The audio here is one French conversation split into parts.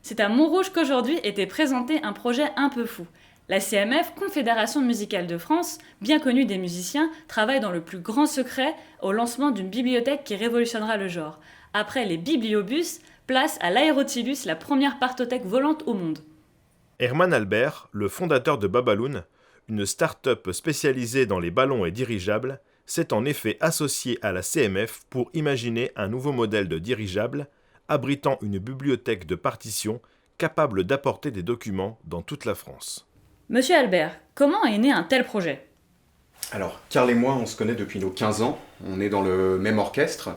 C'est à Montrouge qu'aujourd'hui était présenté un projet un peu fou. La CMF, Confédération musicale de France, bien connue des musiciens, travaille dans le plus grand secret au lancement d'une bibliothèque qui révolutionnera le genre. Après les bibliobus, place à l'Aérotilus, la première partothèque volante au monde. Herman Albert, le fondateur de Babaloon, une start-up spécialisée dans les ballons et dirigeables, s'est en effet associé à la CMF pour imaginer un nouveau modèle de dirigeable abritant une bibliothèque de partitions capable d'apporter des documents dans toute la France. Monsieur Albert, comment est né un tel projet? Alors, Karl et moi, on se connaît depuis nos 15 ans. On est dans le même orchestre.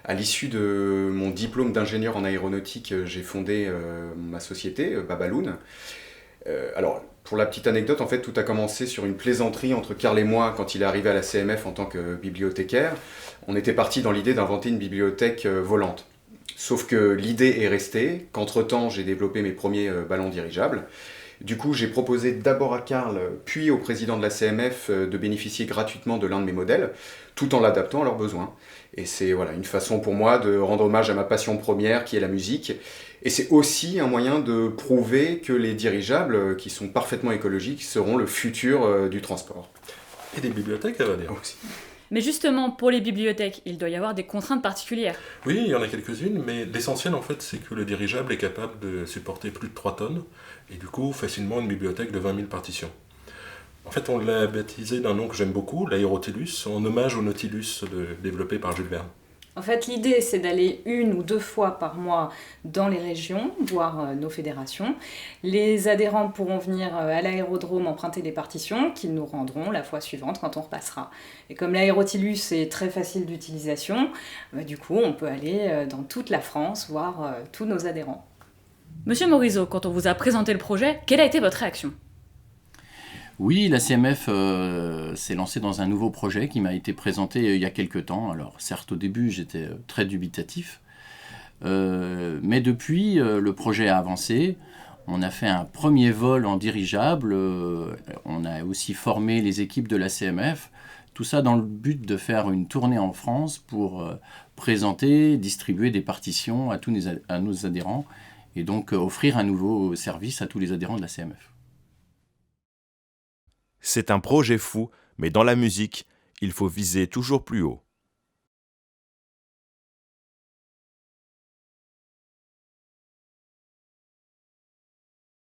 À l'issue de mon diplôme d'ingénieur en aéronautique, j'ai fondé ma société, Babaloon. Alors, pour la petite anecdote, en fait, tout a commencé sur une plaisanterie entre Karl et moi quand il est arrivé à la CMF en tant que bibliothécaire. On était parti dans l'idée d'inventer une bibliothèque volante. Sauf que l'idée est restée, qu'entre-temps, j'ai développé mes premiers ballons dirigeables. Du coup, j'ai proposé d'abord à Karl, puis au président de la CMF de bénéficier gratuitement de l'un de mes modèles, tout en l'adaptant à leurs besoins. Et c'est une façon pour moi de rendre hommage à ma passion première, qui est la musique. Et c'est aussi un moyen de prouver que les dirigeables, qui sont parfaitement écologiques, seront le futur du transport. Et des bibliothèques, à vrai dire. Aussi. Mais justement, pour les bibliothèques, il doit y avoir des contraintes particulières. Oui, il y en a quelques-unes, mais l'essentiel, en fait, c'est que le dirigeable est capable de supporter plus de 3 tonnes, et du coup, facilement une bibliothèque de 20 000 partitions. En fait, on l'a baptisé d'un nom que j'aime beaucoup, l'Aérotilus, en hommage au Nautilus développé par Jules Verne. En fait, l'idée, c'est d'aller 1 ou 2 fois par mois dans les régions, voir nos fédérations. Les adhérents pourront venir à l'aérodrome emprunter des partitions qu'ils nous rendront la fois suivante quand on repassera. Et comme l'aérotilus est très facile d'utilisation, du coup, on peut aller dans toute la France voir tous nos adhérents. Monsieur Morisot, quand on vous a présenté le projet, quelle a été votre réaction? Oui, la CMF s'est lancée dans un nouveau projet qui m'a été présenté il y a quelques temps. Alors certes, au début, j'étais très dubitatif, mais depuis, le projet a avancé. On a fait un premier vol en dirigeable, on a aussi formé les équipes de la CMF, tout ça dans le but de faire une tournée en France pour présenter, distribuer des partitions à nos adhérents et donc offrir un nouveau service à tous les adhérents de la CMF. C'est un projet fou, mais dans la musique, il faut viser toujours plus haut.